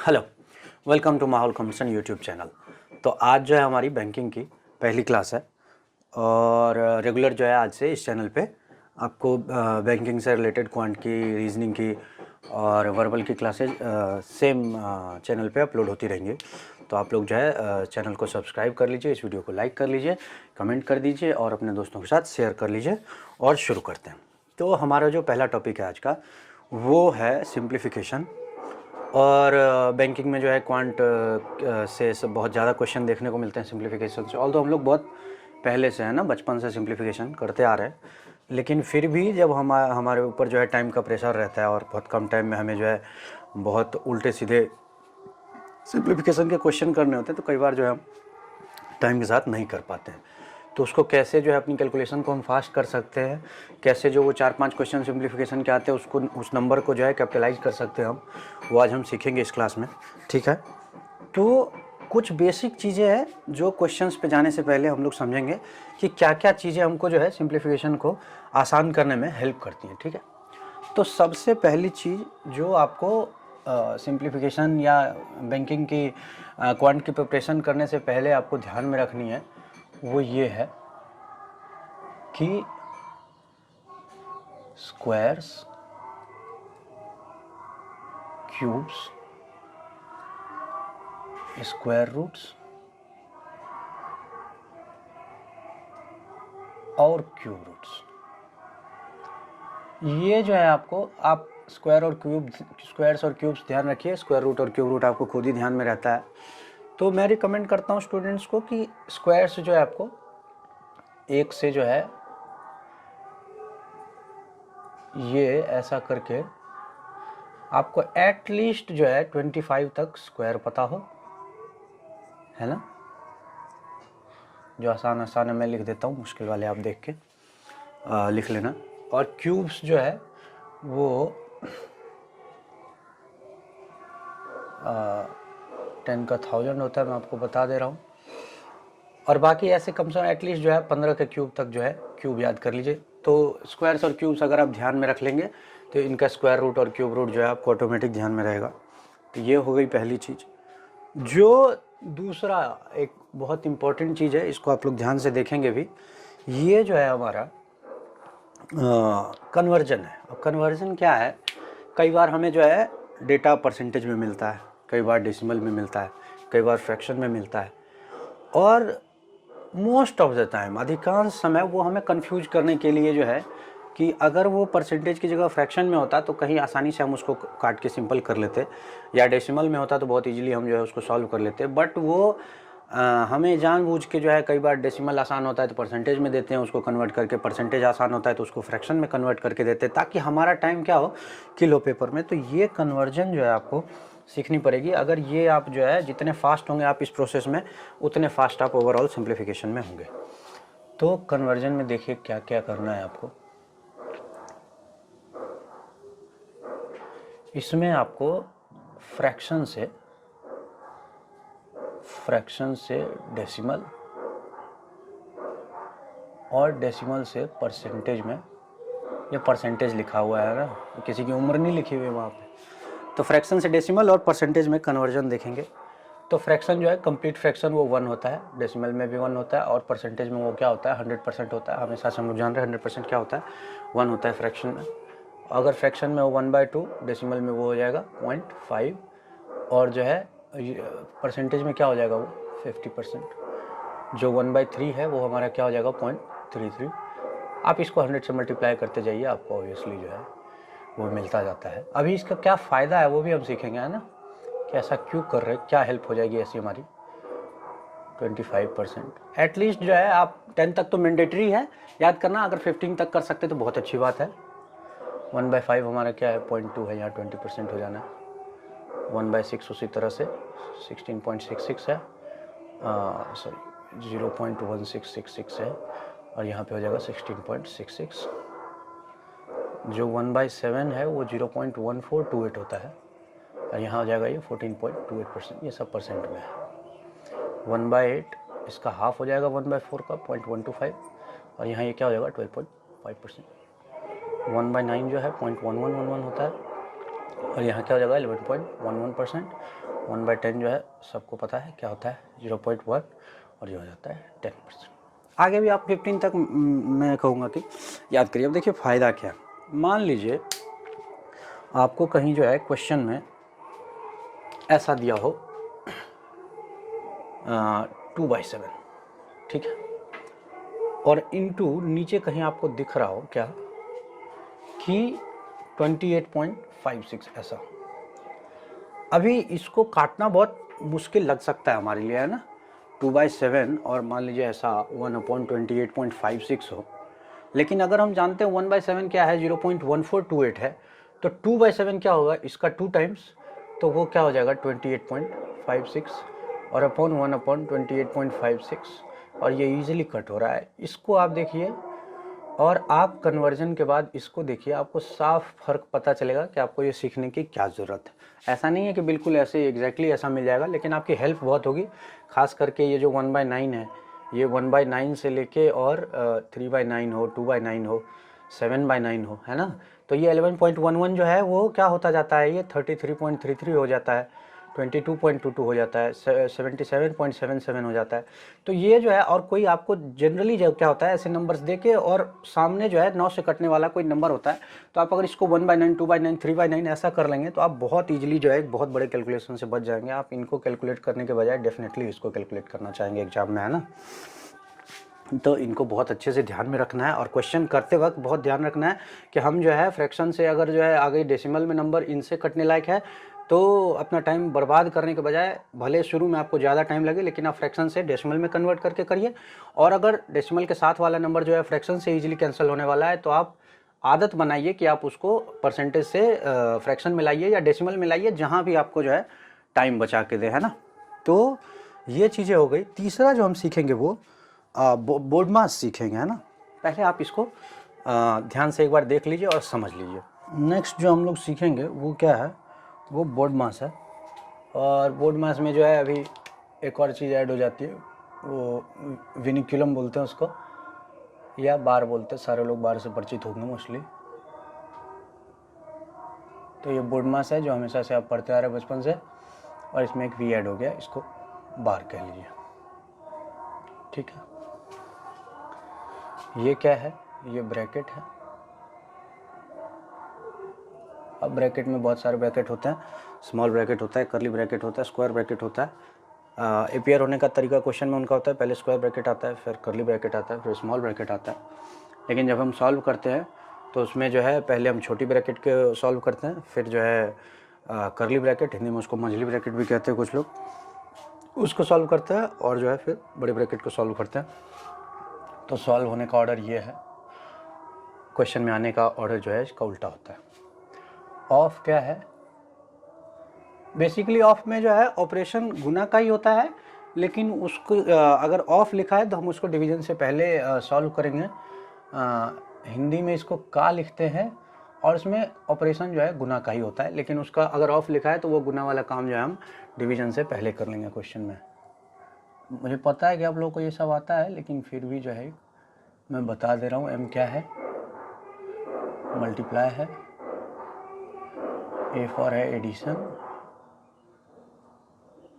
Hello, welcome to माहौल competition YouTube channel. तो आज जो है हमारी बैंकिंग की पहली क्लास है और रेगुलर जो है आज से इस चैनल पे आपको बैंकिंग से रिलेटेड क्वांट की, रीजनिंग की और वर्बल की क्लासेज सेम चैनल पे अपलोड होती रहेंगी। तो आप लोग जो है चैनल को सब्सक्राइब कर लीजिए, इस वीडियो को लाइक कर लीजिए, कमेंट कर दीजिए और अपने दोस्तों के साथ शेयर कर लीजिए और शुरू करते हैं। तो हमारा जो पहला टॉपिक है आज का वो है सिंप्लीफिकेशन। और बैंकिंग में जो है क्वांट से सब बहुत ज़्यादा क्वेश्चन देखने को मिलते हैं सिंप्लीफिकेशन से। ऑल्दो हम लोग बहुत पहले से है ना, बचपन से सिंप्लीफिकेशन करते आ रहे हैं, लेकिन फिर भी जब हमारे ऊपर जो है टाइम का प्रेशर रहता है और बहुत कम टाइम में हमें जो है बहुत उल्टे सीधे सिंप्लीफिकेशन के क्वेश्चन करने होते हैं तो कई बार जो है हम टाइम के साथ नहीं कर पाते हैं। तो उसको कैसे जो है अपनी कैलकुलेशन को हम फास्ट कर सकते हैं, कैसे जो वो 4-5 क्वेश्चन सिंप्लीफिकेशन के आते हैं उसको, उस नंबर को जो है कैपिटलाइज कर सकते हैं हम, वो आज हम सीखेंगे इस क्लास में। ठीक है, तो कुछ बेसिक चीज़ें हैं जो क्वेश्चंस पे जाने से पहले हम लोग समझेंगे कि क्या क्या चीज़ें हमको जो है सिंप्लीफिकेशन को आसान करने में हेल्प करती हैं। ठीक है, तो सबसे पहली चीज़ जो आपको सिंप्लीफिकेशन या बैंकिंग की क्वांट की प्रिपरेशन करने से पहले आपको ध्यान में रखनी है वो ये है कि स्क्वायर्स, क्यूब्स, स्क्वायर रूट्स और क्यूब रूट्स, ये जो है आपको, आप स्क्वायर्स और क्यूब्स ध्यान रखिए। स्क्वायर रूट और क्यूब रूट आपको खुद ही ध्यान में रहता है। तो मैं रिकमेंड करता हूँ स्टूडेंट्स को कि स्क्वायर्स जो है आपको एक से जो है ये ऐसा करके आपको एटलीस्ट जो है 25 तक स्क्वायर पता हो, है ना। जो आसान आसान है मैं लिख देता हूँ, मुश्किल वाले आप देख के लिख लेना। और क्यूब्स जो है वो 10 का 1000 होता है, मैं आपको बता दे रहा हूँ। और बाकी ऐसे कम से कम एटलीस्ट जो है 15 के क्यूब तक जो है क्यूब याद कर लीजिए। तो स्क्वायर्स और क्यूब्स अगर आप ध्यान में रख लेंगे तो इनका स्क्वायर रूट और क्यूब रूट जो है आपको ऑटोमेटिक ध्यान में रहेगा। तो ये हो गई पहली चीज़। जो दूसरा एक बहुत इम्पोर्टेंट चीज़ है, इसको आप लोग ध्यान से देखेंगे भी, ये जो है हमारा कन्वर्जन है। अब कन्वर्जन क्या है, कई बार हमें जो है डेटा परसेंटेज में मिलता है, कई बार डेसिमल में मिलता है, कई बार फ्रैक्शन में मिलता है, और मोस्ट ऑफ द टाइम, अधिकांश समय वो हमें कंफ्यूज करने के लिए जो है कि अगर वो परसेंटेज की जगह फ्रैक्शन में होता तो कहीं आसानी से हम उसको काट के सिंपल कर लेते, या डेसिमल में होता तो बहुत इजीली हम जो है उसको सॉल्व कर लेते। बट वो हमें जानबूझ के जो है कई बार डेसिमल आसान होता है तो परसेंटेज में देते हैं उसको कन्वर्ट करके, परसेंटेज आसान होता है तो उसको फ्रैक्शन में कन्वर्ट करके देते हैं ताकि हमारा टाइम क्या हो, किलो पेपर में। तो ये कन्वर्जन जो है आपको सीखनी पड़ेगी। अगर ये आप जो है जितने फास्ट होंगे आप इस प्रोसेस में, उतने फास्ट आप ओवरऑल सिंप्लीफिकेशन में होंगे। तो कन्वर्जन में देखिए क्या क्या करना है आपको। इसमें आपको फ्रैक्शन से डेसिमल और डेसिमल से परसेंटेज में, ये परसेंटेज लिखा हुआ है ना, किसी की उम्र नहीं लिखी हुई वहाँ पे। तो फ्रैक्शन से डेसिमल और परसेंटेज में कन्वर्जन देखेंगे। तो फ्रैक्शन जो है कंप्लीट फ्रैक्शन वो 1 होता है, डेसिमल में भी 1 होता है, और परसेंटेज में वो क्या होता है 100% होता है। हमेशा से हम लोग जान रहे हैं 100% क्या होता है, 1 होता है फ्रैक्शन में। अगर फ्रैक्शन में वो 1/2, डेसिमल में वो हो जाएगा 0.5, और जो है परसेंटेज में क्या हो जाएगा वो 50%। जो 1/3 है वो हमारा क्या हो जाएगा 0.33। आप इसको 100 से मल्टीप्लाई करते जाइए, आपको ऑब्वियसली जो है वो मिलता जाता है। अभी इसका क्या फ़ायदा है वो भी हम सीखेंगे, है ना, कि ऐसा क्यों कर रहे हैं, क्या हेल्प हो जाएगी ऐसी हमारी 25%। एटलीस्ट जो है आप 10 तक तो मैंडेटरी है याद करना, अगर 15 तक कर सकते तो बहुत अच्छी बात है। 1/5 हमारा क्या है 0.2 है, यहाँ 20% हो जाना है। 1/6 उसी तरह से 16.66 है, सॉरी 0.1666 है, और यहाँ पे हो जाएगा 16.66। जो 1/7 है वो 0.1428 होता है, और यहाँ हो जाएगा ये 14.28%। ये सब परसेंट में है। 1/8 इसका हाफ हो जाएगा 1/4 का 0.125, और यहाँ ये क्या हो जाएगा 12.5%। 1/9 जो है 0.1111 होता है, और यहाँ क्या हो जाएगा 11.11%। 1/10 जो है सबको पता है क्या होता है, 0.1 और ये हो जाता है 10%। आगे भी आप 15 तक मैं कहूँगा कि याद करिए। अब देखिए फ़ायदा क्या है, मान लीजिए आपको कहीं जो है क्वेश्चन में ऐसा दिया हो 2/7, ठीक है, और इनटू नीचे कहीं आपको दिख रहा हो क्या कि 28.56 ऐसा। अभी इसको काटना बहुत मुश्किल लग सकता है हमारे लिए, है ना, 2/7 और मान लीजिए ऐसा 1/28.56 हो। लेकिन अगर हम जानते हैं 1/7 क्या है, 0.1428 है, तो 2/7 क्या होगा, इसका 2 टाइम्स, तो वो क्या हो जाएगा 28.56 और अपॉन 1/28.56, और ये इजीली कट हो रहा है। इसको आप देखिए और आप कन्वर्जन के बाद इसको देखिए, आपको साफ फर्क पता चलेगा कि आपको ये सीखने की क्या ज़रूरत है। ऐसा नहीं है कि बिल्कुल ऐसे एग्जैक्टली ऐसा मिल जाएगा, लेकिन आपकी हेल्प बहुत होगी। खास करके ये जो 1/9 है, ये 1/9 से लेके और 3/9 हो, 2/9 हो, 7/9 हो, है ना, तो ये 11.11 जो है वो क्या होता जाता है, ये 33.33 हो जाता है, 22.22 हो जाता है, 77.77 हो जाता है। तो ये जो है, और कोई आपको जनरली जो क्या होता है ऐसे नंबर्स देके और सामने जो है 9 से कटने वाला कोई नंबर होता है, तो आप अगर इसको 1/9, 2/9, 3/9 ऐसा कर लेंगे तो आप बहुत ईजिली जो है एक बहुत बड़े कैलकुलेशन से बच जाएंगे। आप इनको कैलकुलेट करने के बजाय डेफिनेटली इसको कैलकुलेट करना चाहेंगे एग्जाम में, है ना। तो इनको बहुत अच्छे से ध्यान में रखना है और क्वेश्चन करते वक्त बहुत ध्यान रखना है कि हम जो है फ्रैक्शन से अगर जो है आगे डेसिमल में नंबर इनसे कटने लायक है तो अपना टाइम बर्बाद करने के बजाय, भले शुरू में आपको ज़्यादा टाइम लगे, लेकिन आप फ्रैक्शन से डेसिमल में कन्वर्ट करके करिए। और अगर डेसिमल के साथ वाला नंबर जो है फ्रैक्शन से ईजिली कैंसिल होने वाला है, तो आप आदत बनाइए कि आप उसको परसेंटेज से फ्रैक्शन में लाइए या डेसिमल में लाइए, जहाँ भी आपको जो है टाइम बचा के दे, है ना। तो ये चीज़ें हो गई। तीसरा जो हम सीखेंगे वो बोर्ड मास सीखेंगे, है ना। पहले आप इसको ध्यान से एक बार देख लीजिए और समझ लीजिए। नेक्स्ट जो हम लोग सीखेंगे वो क्या है, वो बोर्ड मास है। और बोर्ड मास में जो है अभी एक और चीज़ ऐड हो जाती है, वो विनिकुलम बोलते हैं उसको, या बार बोलते हैं, सारे लोग बार से परिचित होंगे मोस्टली। तो ये बोर्ड मास है जो हमेशा से आप पढ़ते आ रहे हैं बचपन से, और इसमें एक वी ऐड हो गया, इसको बार कह लीजिए, ठीक है। ये क्या है, ये ब्रैकेट है। अब ब्रैकेट में बहुत सारे ब्रैकेट होते हैं, स्मॉल ब्रैकेट होता है, करली ब्रैकेट होता है, स्क्वायर ब्रैकेट होता है। अपेयर होने का तरीका क्वेश्चन में उनका होता है, पहले स्क्वायर ब्रैकेट आता है, फिर करली ब्रैकेट आता है, फिर स्मॉल ब्रैकेट आता है। लेकिन जब हम सॉल्व करते हैं तो उसमें जो है पहले हम छोटी ब्रैकेट के सॉल्व करते हैं, फिर जो है करली ब्रैकेट, हिंदी में उसको मंझली ब्रैकेट भी कहते हैं कुछ लोग, उसको सॉल्व करते हैं, और जो है फिर बड़े ब्रैकेट को सॉल्व करते हैं। तो सॉल्व होने का ऑर्डर ये है, क्वेश्चन में आने का ऑर्डर जो है इसका उल्टा होता है। ऑफ क्या है, बेसिकली ऑफ में जो है ऑपरेशन गुना का ही होता है, लेकिन उसको अगर ऑफ लिखा है तो हम उसको डिवीजन से पहले सॉल्व करेंगे। हिंदी में इसको का लिखते हैं और इसमें ऑपरेशन जो है गुना का ही होता है, लेकिन उसका अगर ऑफ लिखा है तो वो गुना वाला काम जो है हम डिवीजन से पहले कर लेंगे क्वेश्चन में। मुझे पता है कि आप लोगों को ये सब आता है, लेकिन फिर भी जो है मैं बता दे रहा हूँ। एम क्या है, मल्टीप्लाई है, ए फॉर है एडिशन,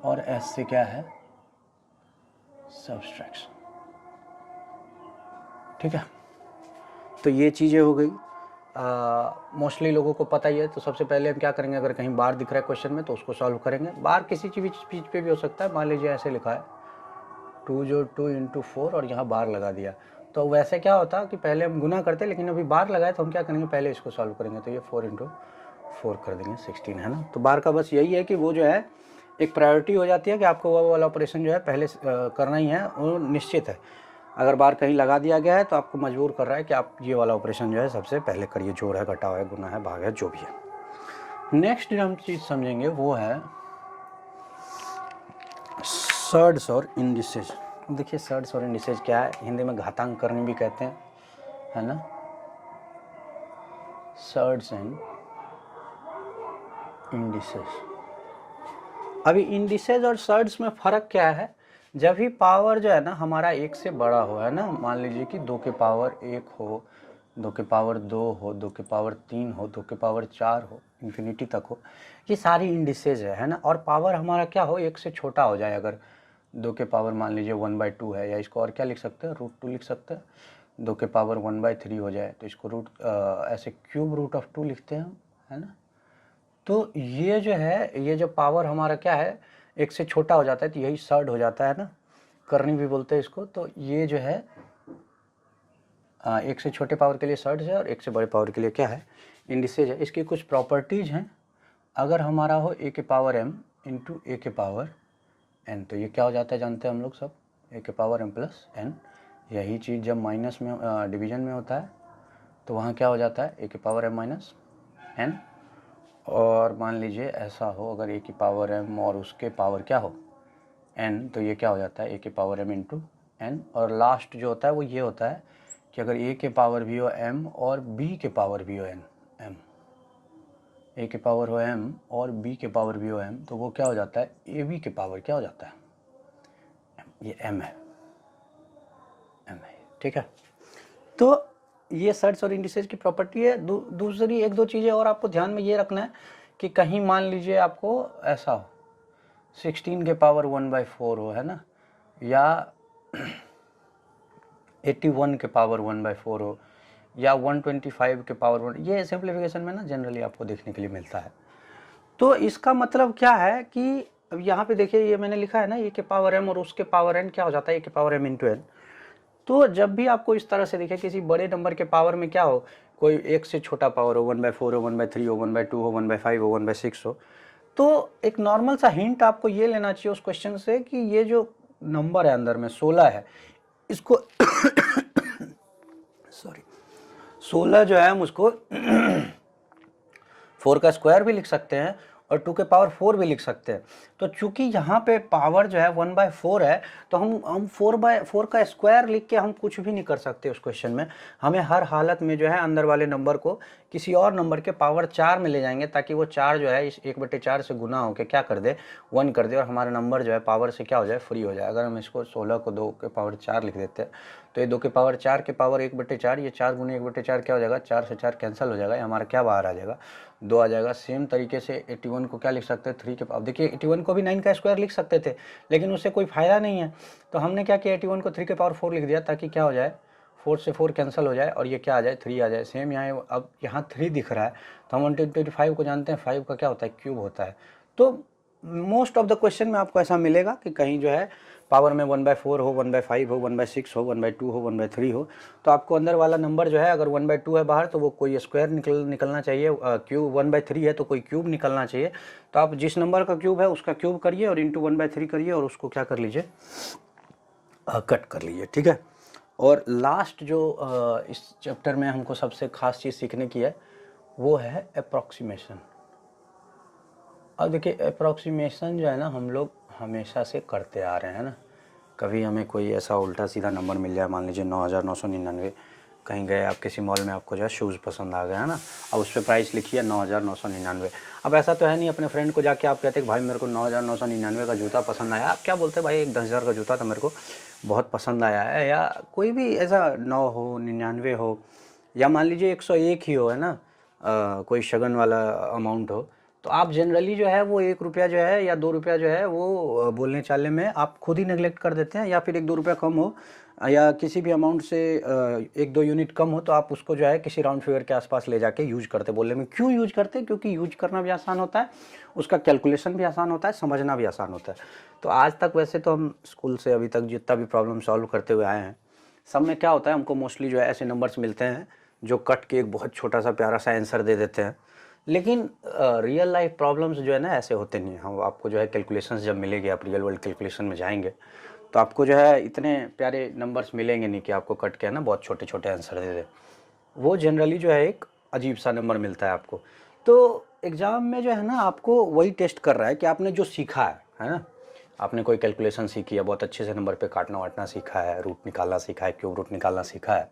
और एस से क्या है, सब्सट्रैक्शन, ठीक है। तो ये चीज़ें हो गई, मोस्टली लोगों को पता ही है। तो सबसे पहले हम क्या करेंगे, अगर कहीं बार दिख रहा है क्वेश्चन में तो उसको सॉल्व करेंगे। बार किसी चीज़ पे भी हो सकता है, मान लीजिए ऐसे लिखा है 2 जो 2 × 4 और यहाँ बार लगा दिया, तो वैसे क्या होता कि पहले हम गुना करते, लेकिन अभी बार लगाए तो हम क्या करेंगे, पहले इसको सॉल्व करेंगे। तो ये 4 × 4 कर देंगे 16, है ना। तो बार का बस यही है कि वो जो है एक प्रायोरिटी हो जाती है कि आपको वो वाला ऑपरेशन जो है पहले करना ही है, वो निश्चित है। अगर बार कहीं लगा दिया गया है तो आपको मजबूर कर रहा है कि आप ये वाला ऑपरेशन जो है सबसे पहले करिए, जोड़ है, घटाव है, गुना है, भाग है, जो भी है। नेक्स्ट जो हम चीज़ समझेंगे वो है सर्ड्स और इंडिसेज। देखिए सर्ड्स और इंडिसेज क्या है, हिंदी में घातांक करनी भी कहते हैं, है ना, सर्ड्स एंड इंडिसेज। अभी इंडिसेज और सर्ड्स में फ़र्क क्या है, जब भी पावर जो है ना हमारा 1 से बड़ा हो, है ना, मान लीजिए कि 2 के पावर 1 हो, 2 के पावर 2 हो, 2 के पावर 3 हो, 2 के पावर 4 हो, इन्फिनिटी तक हो, ये सारी इंडिसेज है ना। और पावर हमारा क्या हो, 1 से छोटा हो जाए, अगर 2 के पावर मान लीजिए 1/2 है, या इसको और क्या लिख सकते हैं, √2 लिख सकते हैं। 2 के पावर 1/3 हो जाए तो इसको ऐसे क्यूब √2 लिखते हैं हम, है ना। तो ये जो है, ये जो पावर हमारा क्या है, 1 से छोटा हो जाता है, तो यही सर्ड हो जाता है ना, करनी भी बोलते हैं इसको। तो ये जो है 1 से छोटे पावर के लिए सर्ड है और 1 से बड़े पावर के लिए क्या है, इंडिसेज है। इसकी कुछ प्रॉपर्टीज़ हैं। अगर हमारा हो a के पावर m इंटू a के पावर n, तो ये क्या हो जाता है जानते हैं हम लोग सब, a के पावर m प्लस n। यही चीज़ जब माइनस में डिवीजन में होता है तो वहाँ क्या हो जाता है, a के पावर m माइनस n। और मान लीजिए ऐसा हो, अगर a की पावर m और उसके पावर क्या हो n, तो ये क्या हो जाता है a के पावर m इंटू n। और लास्ट जो होता है वो ये होता है कि अगर a के पावर भी हो m और b के पावर भी हो n, m, a के पावर हो m और b के पावर भी हो m, तो वो क्या हो जाता है, ab के पावर क्या हो जाता है m। ये m है, ठीक है। तो ये सर्ट्स और इंडिसेज की प्रॉपर्टी है। दूसरी 1-2 चीज़ें और आपको ध्यान में ये रखना है कि कहीं मान लीजिए आपको ऐसा हो 16 के पावर 1/4 हो, है ना, या 81 के पावर 1/4 हो, या 125 के पावर 1, ये सिंप्लीफिकेशन में ना जनरली आपको देखने के लिए मिलता है। तो इसका मतलब क्या है कि अब यहाँ पे देखिए, ये मैंने लिखा है ना, a के पावर m और उसके पावर n क्या हो जाता है, a के पावर m इंटू n। तो जब भी आपको इस तरह से दिखे किसी बड़े नंबर के पावर में क्या हो, कोई 1 से छोटा पावर हो, 1/4 हो, 1/3 हो, 1/2 हो, 1/5 हो, 1/6 हो, तो एक नॉर्मल सा हिंट आपको ये लेना चाहिए उस क्वेश्चन से कि ये जो नंबर है अंदर में 16 है, इसको सॉरी 16 जो है हम उसको 4 का स्क्वायर भी लिख सकते हैं और 2 के पावर 4 भी लिख सकते हैं। तो चूंकि यहाँ पे पावर जो है 1/4 है, तो हम 4/4 का स्क्वायर लिख के हम कुछ भी नहीं कर सकते उस क्वेश्चन में। हमें हर हालत में जो है अंदर वाले नंबर को किसी और नंबर के पावर 4 में ले जाएंगे, ताकि वो 4 जो है इस 1/4 से गुना होकर क्या कर दे, 1 कर दे, और हमारा नंबर जो है पावर से क्या हो जाए, फ्री हो जाए। अगर हम इसको 16 को 2 के पावर 4 लिख देते हैं, तो ये 2 के पावर 4 के पावर 1/4, ये 4 गुने 1/4 क्या हो जाएगा, 4 से 4 कैंसिल हो जाएगा, हमारा क्या बाहर आ जाएगा, 2 आ जाएगा। सेम तरीके से 81 को क्या लिख सकते हैं, 3 के पावर, देखिए 81 को भी 9 का स्क्वायर लिख सकते थे, लेकिन उससे कोई फायदा नहीं है। तो हमने क्या किया, 81 को 3 के पावर 4 लिख दिया, ताकि क्या हो जाए, 4 से 4 कैंसिल हो जाए और ये क्या आ जाए, 3 आ जाए। सेम यहाँ, अब यहाँ 3 दिख रहा है, तो हम 125 को जानते हैं, 5 का क्या होता है, क्यूब होता है। तो मोस्ट ऑफ द क्वेश्चन में आपको ऐसा मिलेगा कि कहीं जो है पावर में 1/4 हो, 1/5 हो, 1/6 हो, 1/2 हो, 1/3 हो, तो आपको अंदर वाला नंबर जो है, अगर 1/2 है बाहर, तो वो कोई स्क्वायर निकलना चाहिए, क्यूब 1/3 है तो कोई क्यूब निकलना चाहिए। तो आप जिस नंबर का क्यूब है उसका क्यूब करिए और इंटू 1/3 करिए और उसको क्या कर लीजिए, कट कर लीजिए, ठीक है। और लास्ट जो इस चैप्टर में हमको सबसे खास चीज़ सीखने की है वो है अप्रॉक्सीमेशन। अब देखिए अप्रॉक्सीमेशन जो है ना, हम लोग हमेशा से करते आ रहे हैं ना। कभी हमें कोई ऐसा उल्टा सीधा नंबर मिल जाए, मान लीजिए 9,999, कहीं गए आप किसी मॉल में, आपको जो है शूज़ पसंद आ गया है ना, अब उस पर प्राइस लिखी है 9,999। अब ऐसा तो है नहीं अपने फ्रेंड को जाके आप कहते हैं भाई मेरे को 9,999 का जूता पसंद आया, आप क्या बोलते हैं, भाई एक 10,000 का जूता था मेरे को बहुत पसंद आया है, या कोई भी ऐसा 9 हो, 99 हो, या मान लीजिए 101 ही हो, है ना, कोई शगन वाला अमाउंट हो, तो आप जनरली जो है वो 1 रुपया जो है या 2 रुपया जो है वो बोलने चालने में आप खुद ही नेगलेक्ट कर देते हैं, या फिर 1-2 रुपया कम हो या किसी भी अमाउंट से 1-2 यूनिट कम हो, तो आप उसको जो है किसी राउंड फिगर के आसपास ले जाके यूज करते। बोलने में क्यों यूज करते हैं, क्योंकि यूज करना भी आसान होता है, उसका कैलकुलेशन भी आसान होता है, समझना भी आसान होता है। तो आज तक वैसे तो हम स्कूल से अभी तक जितना भी प्रॉब्लम सॉल्व करते हुए आए हैं, सब में क्या होता है, हमको मोस्टली जो है ऐसे नंबर्स मिलते हैं जो कट के एक बहुत छोटा सा प्यारा सा आंसर दे देते हैं। लेकिन रियल लाइफ प्रॉब्लम्स जो है ना ऐसे होते नहीं हैं। हम आपको जो है कैलकुलेशंस जब मिलेंगे, आप रियल वर्ल्ड कैलकुलेशन में जाएंगे, तो आपको जो है इतने प्यारे नंबर्स मिलेंगे नहीं कि आपको कट के है ना बहुत छोटे छोटे आंसर दे दे। वो जनरली जो है एक अजीब सा नंबर मिलता है आपको। तो एग्ज़ाम में जो है ना आपको वही टेस्ट कर रहा है कि आपने जो सीखा है ना, आपने कोई कैलकुलेशन सीखी है, बहुत अच्छे से नंबर पे काटना वाटना सीखा है, रूट निकालना सीखा है, क्यूब रूट निकालना सीखा है,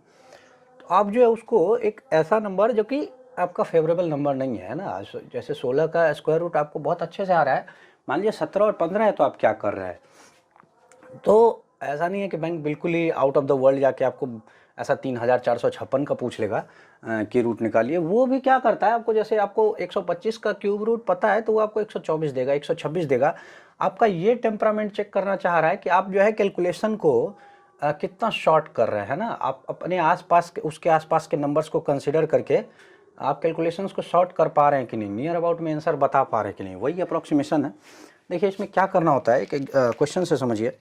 तो आप जो है उसको एक ऐसा नंबर जो कि आपका फेवरेबल नंबर नहीं है ना, जैसे 16 का स्क्वायर रूट आपको बहुत अच्छे से आ रहा है, मान लीजिए 17 और 15 है, तो आप क्या कर रहे हैं। तो ऐसा नहीं है कि बैंक बिल्कुल ही आउट ऑफ द वर्ल्ड जाके आपको ऐसा 3456 का पूछ लेगा कि रूट निकालिए, वो भी क्या करता है आपको, जैसे आपको 125 का क्यूब रूट पता है तो वो आपको 124 देगा, 126 देगा। आपका ये टेम्परामेंट चेक करना चाह रहा है कि आप जो है कैलकुलेशन को कितना शॉर्ट कर रहे हैं ना, आप अपने आसपास के, उसके आसपास के नंबर्स को कंसिडर करके आप कैलकुलेशंस को शॉर्ट कर पा रहे हैं कि नहीं, नियर अबाउट में आंसर बता पा रहे हैं कि नहीं, वही अप्रोक्सीमेशन है। देखिए इसमें क्या करना होता है कि क्वेश्चन से समझिए,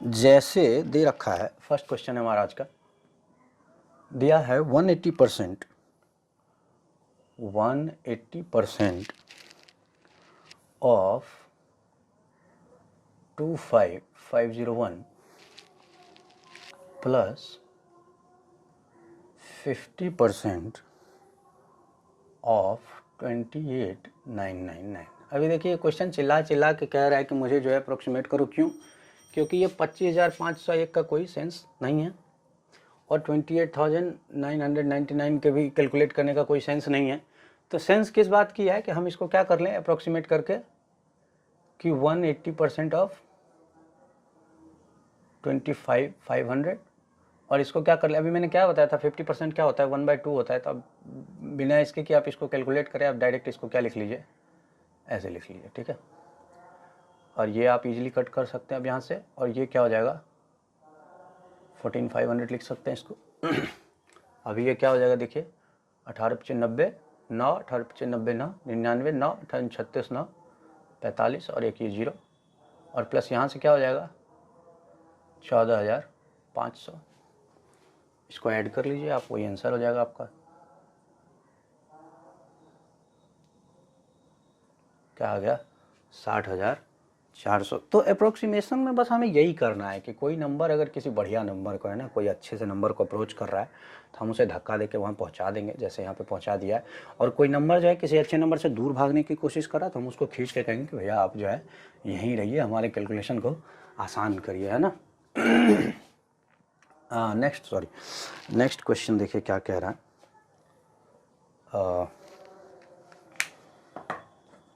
जैसे दे रखा है, फर्स्ट क्वेश्चन है हमारा आज का, दिया है 180% ऑफ 25501 प्लस 50% ऑफ 28999। अभी देखिए क्वेश्चन चिल्ला चिल्ला के कह रहा है कि मुझे जो है अप्रोक्सीमेट करो, क्यों? क्योंकि ये 25,501 का कोई सेंस नहीं है और 28,999 के भी कैलकुलेट करने का कोई सेंस नहीं है। तो सेंस किस बात की है कि हम इसको क्या कर लें अप्रोक्सीमेट करके कि 180% ऑफ 25,500, और इसको क्या कर ले, अभी मैंने क्या बताया था 50% क्या होता है 1/2 होता है। तो अब बिना इसके कि आप इसको कैलकुलेट करें, आप डायरेक्ट इसको क्या लिख लीजिए, ऐसे लिख लीजिए, ठीक है। और ये आप इजीली कट कर सकते हैं अब यहाँ से, और ये क्या हो जाएगा 14,500 लिख सकते हैं इसको। अभी ये क्या हो जाएगा देखिए, 18,95 9, 18,95 9, 99 9, 36 9, 45 और एक ये 0, और प्लस यहाँ से क्या हो जाएगा 14,500। इसको ऐड कर लीजिए आप, वही आंसर हो जाएगा आपका। क्या आ गया 60,400। तो अप्रोक्सीमेशन में बस हमें यही करना है कि कोई नंबर अगर किसी बढ़िया नंबर को है ना, कोई अच्छे से नंबर को अप्रोच कर रहा है तो हम उसे धक्का देके वहाँ पहुँचा देंगे, जैसे यहाँ पे पहुँचा दिया है। और कोई नंबर जो है किसी अच्छे नंबर से दूर भागने की कोशिश कर रहा है तो हम उसको खींच के कहेंगे कि भैया आप जो है यहीं रहिए, हमारे कैलकुलेशन को आसान करिए, है ना। नेक्स्ट क्वेश्चन देखिए क्या कह रहा है।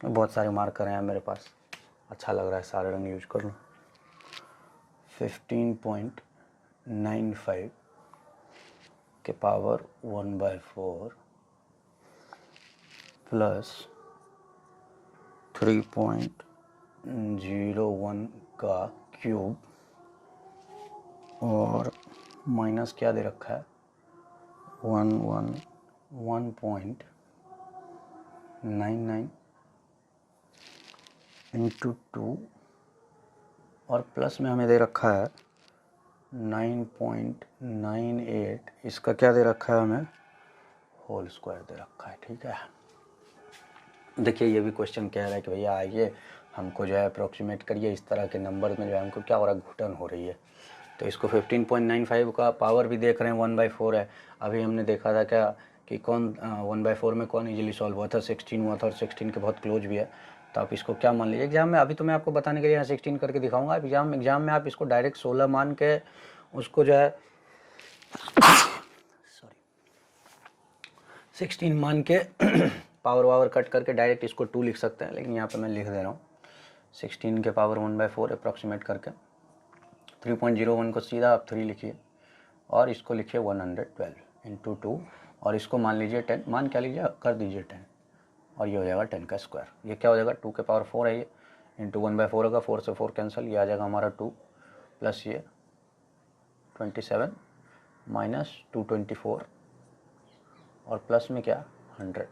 बहुत सारे मार्कर हैं मेरे पास, अच्छा लग रहा है, सारे रंग यूज कर लूँ। 15.95 के पावर 1/4 प्लस 3.01 का क्यूब और माइनस क्या दे रखा है 1.99 इंटू 2 और प्लस में हमें दे रखा है 9.98, इसका क्या दे रखा है हमें होल स्क्वायर दे रखा है, ठीक है। देखिए ये भी क्वेश्चन कह रहा है कि भैया आइए हमको जो है अप्रोक्सीमेट करिए, इस तरह के नंबर में जो है हमको क्या हो रहा है, घुटन हो रही है। तो इसको 15.95 का पावर भी देख रहे हैं 1/4 है। अभी हमने देखा था क्या कि कौन 1/4 में कौन इजीली सॉल्व हुआ था, 16 हुआ था, और 16 के बहुत क्लोज भी है। तो आप इसको क्या मान लीजिए एग्जाम में, अभी तो मैं आपको बताने के लिए यहाँ 16 करके दिखाऊंगा, एग्जाम में आप इसको डायरेक्ट 16 मान के उसको जो है 16 मान के पावर वावर कट करके डायरेक्ट इसको 2 लिख सकते हैं, लेकिन यहाँ पे मैं लिख दे रहा हूँ 16 के पावर 1/4 अप्रॉक्सीमेट करके। 3.01 को सीधा आप 3 लिखिए और इसको लिखिए 112 इंटू 2, और इसको मान लीजिए 10, मान क्या लीजिए कर दीजिए 10, और ये हो जाएगा 10 का स्क्वायर। ये क्या हो जाएगा 2 के पावर 4 है ये, इंटू 1/4 होगा, 4 से 4 कैंसिल, ये आ जाएगा हमारा 2 प्लस ये 27 माइनस 224 और प्लस में क्या 100,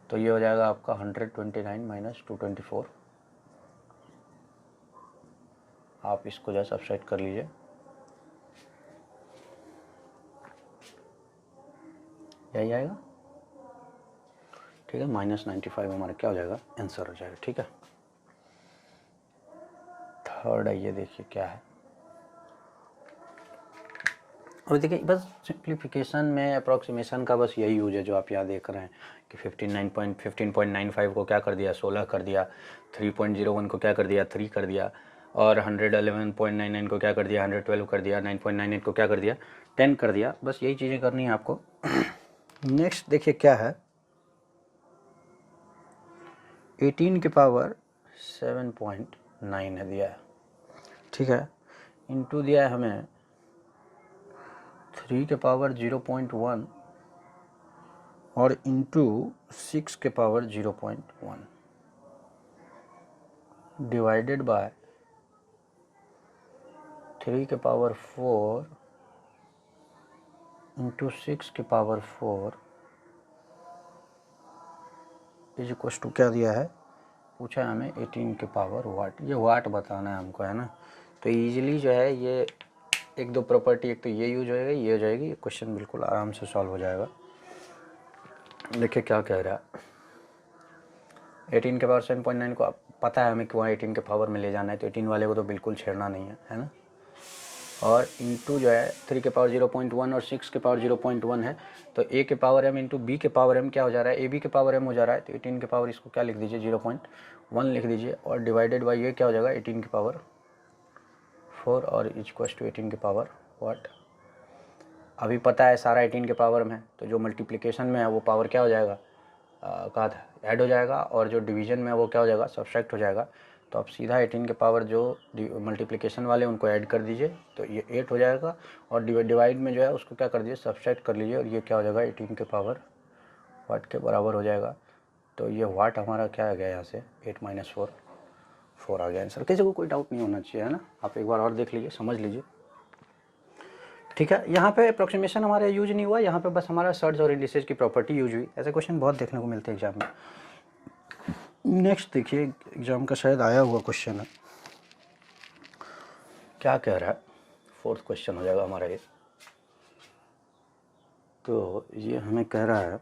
तो ये हो जाएगा आपका 129 माइनस 224। आप इसको जैसे सब्सट्रैक्ट कर लीजिए, यही आएगा, ठीक है। -95 हमारा क्या हो जाएगा आंसर हो जाएगा, ठीक है। थर्ड है, ये देखिए क्या है। और देखिए बस सिंप्लीफिकेशन में अप्रॉक्सीमेशन का बस यही यूज है जो आप यहाँ देख रहे हैं कि 15.95 को क्या कर दिया 16 कर दिया, 3.01 को क्या कर दिया 3 कर दिया, और 111.99 को क्या कर दिया 112 कर दिया, 9.98 को क्या कर दिया 10 कर दिया। बस यही चीज़ें करनी है आपको। नेक्स्ट देखिए क्या है, 18 के पावर 7.9 है दिया है, ठीक है, इंटू दिया है हमें 3 के पावर 0.1 और इंटू 6 के पावर 0.1 डिवाइडेड बाय 3 के पावर 4 इंटू 6 के पावर 4 इज इक्वल टू क्या दिया है, पूछा है हमें 18 के पावर वाट। ये वाट बताना है हमको, है ना। तो इजीली जो है ये एक दो प्रॉपर्टी, एक तो ये यूज होएगा, ये हो जाएगी, क्वेश्चन बिल्कुल आराम से सॉल्व हो जाएगा। देखिए क्या कह रहा है, 18 के पावर 7.9 को आप पता है हमें कि वहाँ 18 के पावर में ले जाना है, तो 18 वाले को तो बिल्कुल छेड़ना नहीं है ना। और इंटू जो है 3 के पावर 0.1 और 6 के पावर 0.1 है, तो a के पावर m इंटू b के पावर m क्या हो जा रहा है, ab के पावर m हो जा रहा है। तो 18 के पावर इसको क्या लिख दीजिए 0.1 लिख दीजिए, और डिवाइडेड बाई ये क्या हो जाएगा 18 के पावर 4 और इक्वल टू 18 के पावर वाट। अभी पता है सारा 18 के पावर में है, तो जो मल्टीप्लिकेशन में है वो पावर क्या हो जाएगा, कहा था ऐड हो जाएगा, और जो डिवीजन में है वो क्या हो जाएगा सब्सट्रैक्ट हो जाएगा। तो आप सीधा 18 के पावर जो मल्टीप्लिकेशन वाले उनको ऐड कर दीजिए, तो ये 8 हो जाएगा, और डिवाइड में जो है उसको क्या कर दीजिए सब्सट्रैक्ट कर लीजिए, और ये क्या हो जाएगा 18 के पावर वाट के बराबर हो जाएगा। तो ये वाट हमारा क्या आ गया यहाँ से 8 - 4 आ गया आंसर। किसी को कोई डाउट नहीं होना चाहिए, है ना। आप एक बार और देख लीजिए, समझ लीजिए, ठीक है। यहाँ पे अप्रोक्सीमेशन हमारा यूज नहीं हुआ, यहाँ पे बस हमारा सर्च और इंडिसेज की प्रॉपर्टी यूज हुई। ऐसे क्वेश्चन बहुत देखने को मिलते हैं एग्जाम में। नेक्स्ट देखिए, एग्जाम का शायद आया हुआ क्वेश्चन है, क्या कह रहा है, 4th क्वेश्चन हो जाएगा हमारा ये। तो ये हमें कह रहा है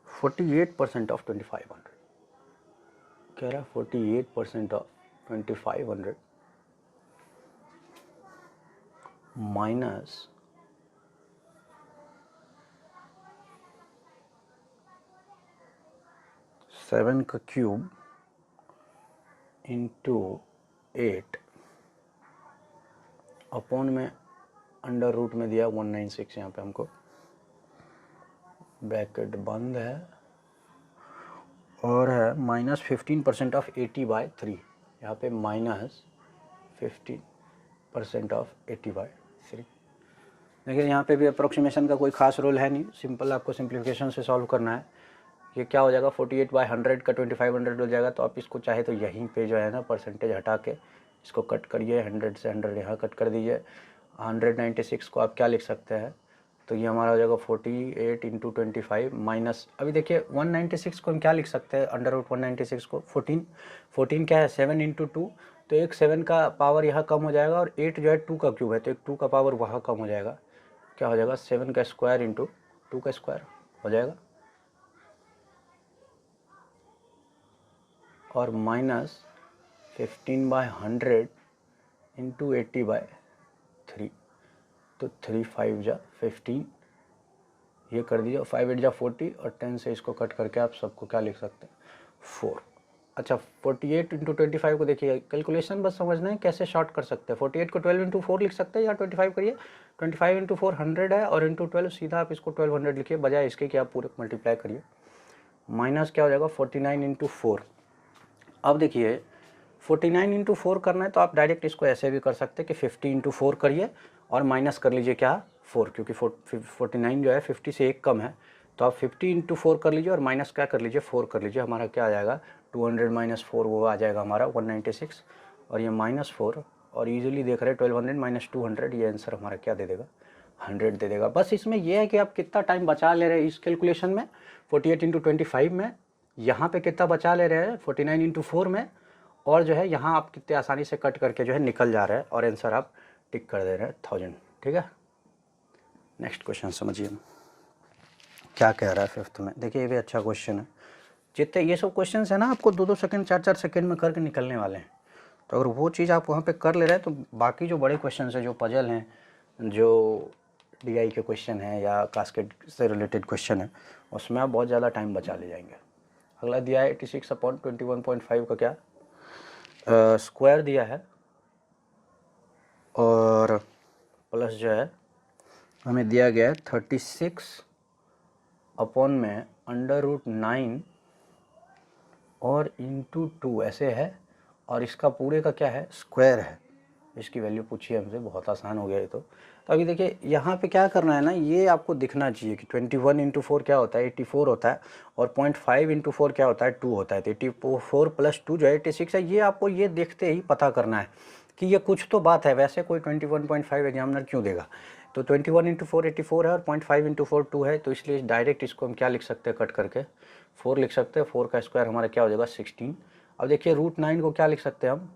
48% ऑफ 2500, कह रहा है 48% ऑफ 2500 माइनस 7 का क्यूब इंटू 8 अपॉन में अंडर रूट में दिया 196, यहाँ पे हमको ब्रैकेट बंद है, और है माइनस 15% ऑफ 80/3, यहाँ पे माइनस 15% ऑफ 80/3। देखिए यहाँ पे भी अप्रोक्सीमेशन का कोई खास रोल है नहीं, सिंपल आपको सिंप्लीफिकेशन से सॉल्व करना है। ये क्या हो जाएगा 48/100 का 2500 हो जाएगा, तो आप इसको चाहे तो यहीं पे जो है ना परसेंटेज हटा के इसको कट करिए, 100 से 100 यहाँ कट कर दीजिए। 196 को आप क्या लिख सकते हैं, तो ये हमारा हो जाएगा 48 × 25 माइनस, अभी देखिए 196 को हम क्या लिख सकते हैं अंडर रूट 196 को 14 क्या है 7 × 2, तो एक 7 का पावर यहाँ कम हो जाएगा, और 8 जो है 2 का क्यूब है, तो एक 2 का पावर वहाँ कम हो जाएगा, क्या हो जाएगा 7 का स्क्वायर इंटू 2 का स्क्वायर हो जाएगा, और माइनस 15/100 इंटू 80/3, तो 3 × 5 = 15, ये कर दीजिए, 5 × 8 = 40, और 10 से इसको कट करके आप सबको क्या लिख सकते हैं 4। अच्छा 48 × 25 को देखिए, कैलकुलेशन बस समझना है कैसे शॉर्ट कर सकते हैं। 48 को 12 × 4 लिख सकते हैं, या 25 करिए, 25 × 4 100 है, और इंटू 12 सीधा आप इसको 1200 लिखिए, बजाय इसके कि आप पूरे मल्टीप्लाई करिए। माइनस क्या हो जाएगा 49 × 4। अब देखिए 49 × 4 करना है, तो आप डायरेक्ट इसको ऐसे भी कर सकते हैं कि 50 × 4 करिए और माइनस कर लीजिए क्या 4, क्योंकि 49 जो है 50 से एक कम है, तो आप 50 × 4 कर लीजिए और माइनस क्या कर लीजिए 4 कर लीजिए। हमारा क्या आ जाएगा 200 - 4, वो आ जाएगा हमारा 196, और ये -4, और ईजिली देख रहे हैं 1200 - 200, ये आंसर हमारा क्या दे देगा 100 दे देगा। बस इसमें यह है कि आप कितना टाइम बचा ले रहे हैं इस कैलकुलेशन में 48 × 25 में, यहाँ पे कितना बचा ले रहे हैं 49 × 4 में, और जो है यहाँ आप कितने आसानी से कट करके जो है निकल जा रहे हैं, और आंसर आप टिक कर दे रहे हैं 1000, ठीक है। नेक्स्ट क्वेश्चन समझिए क्या कह रहा है 5th में। देखिए ये भी अच्छा क्वेश्चन है, जितने ये सब क्वेश्चन है ना आपको 2-2 सेकंड 4-4 सेकंड में करके निकलने वाले हैं, तो अगर वो चीज़ आप वहाँ पे कर ले रहे हैं, तो बाकी जो बड़े क्वेश्चन है, जो पजल हैं, जो DI के क्वेश्चन हैं, या कास्केट से रिलेटेड क्वेश्चन है, उसमें आप बहुत ज़्यादा टाइम बचा ले जाएंगे। अगला दिया है 86/21.5 का क्या स्क्वायर दिया है, और प्लस जो है हमें दिया गया है 36 अपॉन में √9 और इंटू 2 ऐसे है, और इसका पूरे का क्या है स्क्वायर है, इसकी वैल्यू पूछी हमसे, बहुत आसान हो गया ये तो अभी देखिए यहाँ पे क्या करना है ना, ये आपको दिखना चाहिए कि 21 इंटू 4 क्या होता है 84 होता है, और 0.5 इंटू 4 क्या होता है 2 होता है, तो 84 प्लस 2 जो है 86 है। ये आपको ये देखते ही पता करना है कि ये कुछ तो बात है, वैसे कोई 21.5 एग्जामिनर क्यों देगा। तो 21 इंटू 4 84 है और 0.5 इंटू 4 2 है, तो इसलिए डायरेक्ट इसको हम क्या लिख सकते हैं, कट करके 4 लिख सकते हैं। 4 का स्क्वायर हमारा क्या हो जाएगा 16। अब देखिए √9 को क्या लिख सकते हैं हम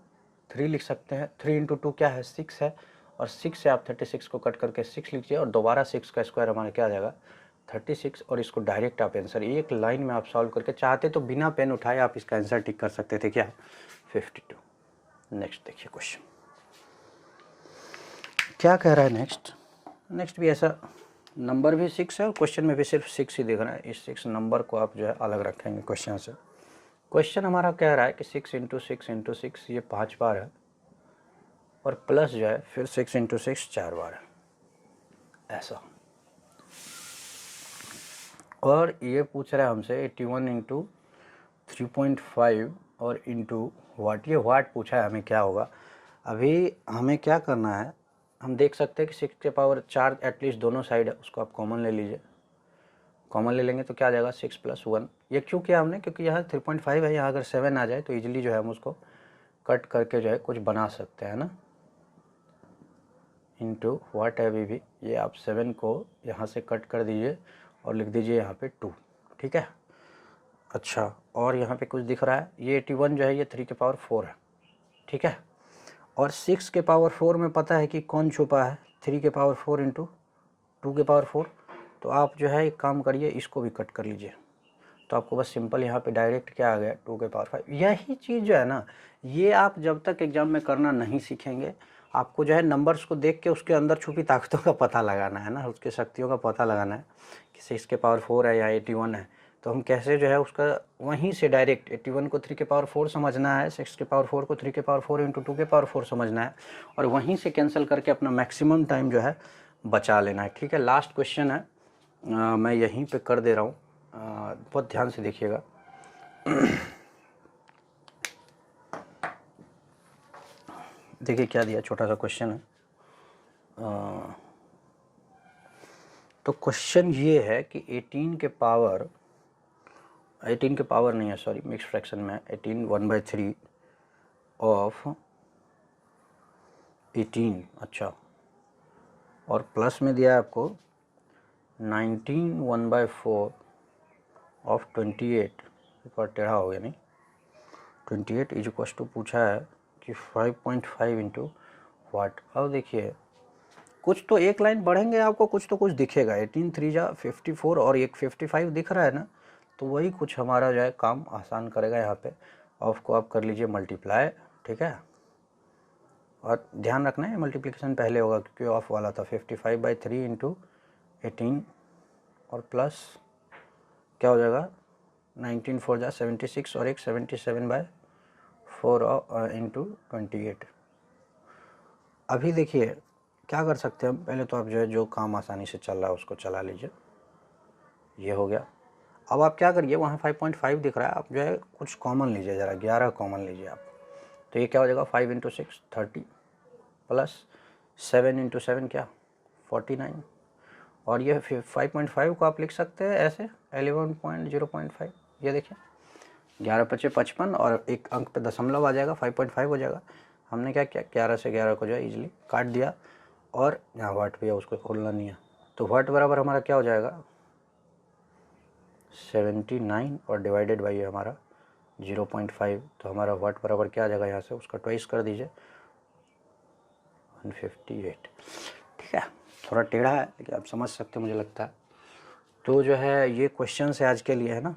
3 लिख सकते हैं। 3 इंटू 2 क्या है 6 है, और 6 से आप 36 को कट करके 6 लीजिए, और दोबारा 6 का स्क्वायर हमारा क्या आ जाएगा 36। और इसको डायरेक्ट आप आंसर एक लाइन में आप सॉल्व करके, चाहते तो बिना पेन उठाए आप इसका आंसर टिक कर सकते थे, क्या 52। नेक्स्ट देखिए क्वेश्चन क्या कह रहा है। नेक्स्ट भी ऐसा, नंबर भी 6 है और क्वेश्चन में भी सिर्फ 6 ही दिख रहा है। इस 6 नंबर को आप जो है अलग रखेंगे क्वेश्चन से। क्वेश्चन हमारा कह रहा है कि 6 इंटू 6 इंटू 6 ये 5 बार है, और प्लस जो है फिर 6 इंटू 6 4 बार है, ऐसा। और ये पूछ रहा है हमसे 81 इंटू 3.5 और इंटू वाट। ये वाट पूछा है हमें, क्या होगा। अभी हमें क्या करना है, हम देख सकते हैं कि 6 के पावर 4 एटलीस्ट दोनों साइड है, उसको आप कॉमन ले लीजिए। कॉमन ले लेंगे तो क्या आ जाएगा 6 प्लस 1। ये क्यों किया हमने, क्योंकि यहाँ 3.5 है, यहाँ अगर 7 आ जाए तो इजीली जो है हम उसको कट करके जो है कुछ बना सकते हैं ना। इंटू वाट है अभी भी, ये आप 7 को यहाँ से कट कर दीजिए और लिख दीजिए यहाँ पे 2, ठीक है। अच्छा, और यहाँ पे कुछ दिख रहा है, ये 81 जो है ये 3 के पावर 4 है, ठीक है। और 6 के पावर 4 में पता है कि कौन छुपा है 3 के पावर 4 इंटू 2 के पावर 4। तो आप जो है एक काम करिए, इसको भी कट कर लीजिए, तो आपको बस सिंपल यहाँ पे डायरेक्ट क्या आ गया 2 के पावर 5। यही चीज़ जो है ना, ये आप जब तक एग्जाम में करना नहीं सीखेंगे, आपको जो है नंबर्स को देख के उसके अंदर छुपी ताकतों का पता लगाना है ना, उसके शक्तियों का पता लगाना है कि 6 के पावर 4 है या 81 है। तो हम कैसे जो है उसका वहीं से डायरेक्ट 81 को 3 के पावर 4 समझना है, 6 के पावर 4 को 3 के पावर 4 इंटू 2 के पावर 4 समझना है, और वहीं से कैंसिल करके अपना मैक्सिमम टाइम जो है बचा लेना है, ठीक है। लास्ट क्वेश्चन है, मैं यहीं पे कर दे रहा हूँ, बहुत ध्यान से देखिएगा। देखिए क्या दिया, छोटा सा क्वेश्चन है। तो क्वेश्चन ये है कि 18 के पावर नहीं है, सॉरी मिक्स फ्रैक्शन में 18 1/3 ऑफ 18, अच्छा, और प्लस में दिया है आपको 19 1/4 ऑफ 28, एक बार टेढ़ा हो गया नहीं, 28 इज इक्वल टू पूछा है कि 5.5 इंटू वाट। अब देखिए कुछ तो एक लाइन बढ़ेंगे आपको, कुछ तो कुछ दिखेगा। 18 3 जा 54 और एक 55 दिख रहा है ना, तो वही कुछ हमारा जो है काम आसान करेगा। यहाँ पे ऑफ को आप कर लीजिए मल्टीप्लाई, ठीक है। और ध्यान रखना है मल्टीप्लिकेशन पहले होगा क्योंकि ऑफ वाला था। 55/3 इंटू 18 और प्लस क्या हो जाएगा 19 4 जा 76 और एक 77/4 इंटू 28। अभी देखिए क्या कर सकते हैं हम, पहले तो आप जो है जो काम आसानी से चल रहा है उसको चला लीजिए, ये हो गया। अब आप क्या करिए, वहाँ 5.5 दिख रहा है, आप जो है कुछ कॉमन लीजिए, ज़रा 11 कॉमन लीजिए आप, तो ये क्या हो जाएगा 5 इंटू 6 30 प्लस 7 इंटू 7 क्या 49, और ये 5.5 को आप लिख सकते हैं ऐसे 11.0.5। ये देखिए 11×5 = 55 और एक अंक पे दशमलव आ जाएगा 5.5 हो जाएगा। हमने क्या किया 11 से 11 को जो है ईजिली काट दिया, और यहाँ वाट भी है उसको खोलना नहीं है, तो वाट बराबर हमारा क्या हो जाएगा 79 और डिवाइडेड बाई हमारा 0.5, तो हमारा वाट बराबर क्या आ जाएगा, यहाँ से उसका ट्वाइस कर दीजिए 158, ठीक है। थोड़ा टेढ़ा है लेकिन आप समझ सकते हो मुझे लगता है। तो जो है ये क्वेश्चन है आज के लिए, है ना,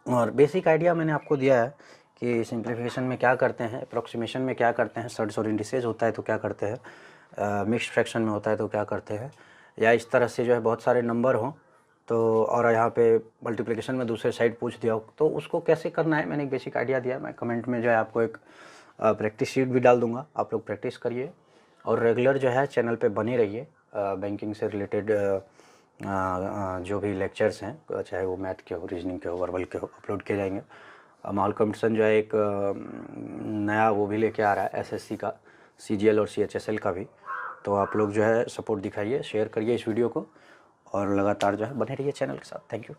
और बेसिक आइडिया मैंने आपको दिया है कि सिंप्लीफिकेशन में क्या करते हैं, अप्रॉक्सीमेशन में क्या करते हैं, सर्ट्स और इंडिसेज होता है तो क्या करते हैं, मिक्स्ड फ्रैक्शन में होता है तो क्या करते हैं, या इस तरह से जो है बहुत सारे नंबर हों तो, और यहाँ पे मल्टीप्लिकेशन में दूसरे साइड पूछ दिया हो तो उसको कैसे करना है, मैंने एक बेसिक आइडिया दिया। मैं कमेंट में जो है आपको एक प्रैक्टिस शीट भी डाल दूँगा, आप लोग प्रैक्टिस करिए और रेगुलर जो है चैनल पे बने रहिए। बैंकिंग से रिलेटेड जो भी लेक्चर्स हैं, चाहे वो मैथ के हो, रीजनिंग के हो, वर्बल के हो, अपलोड किए जाएंगे। माहौल कॉम्पिटिशन जो है एक नया वो भी लेके आ रहा है एसएससी का, CGL और CHSL का भी। तो आप लोग जो है सपोर्ट दिखाइए, शेयर करिए इस वीडियो को और लगातार जो है बने रहिए चैनल के साथ। Thank you.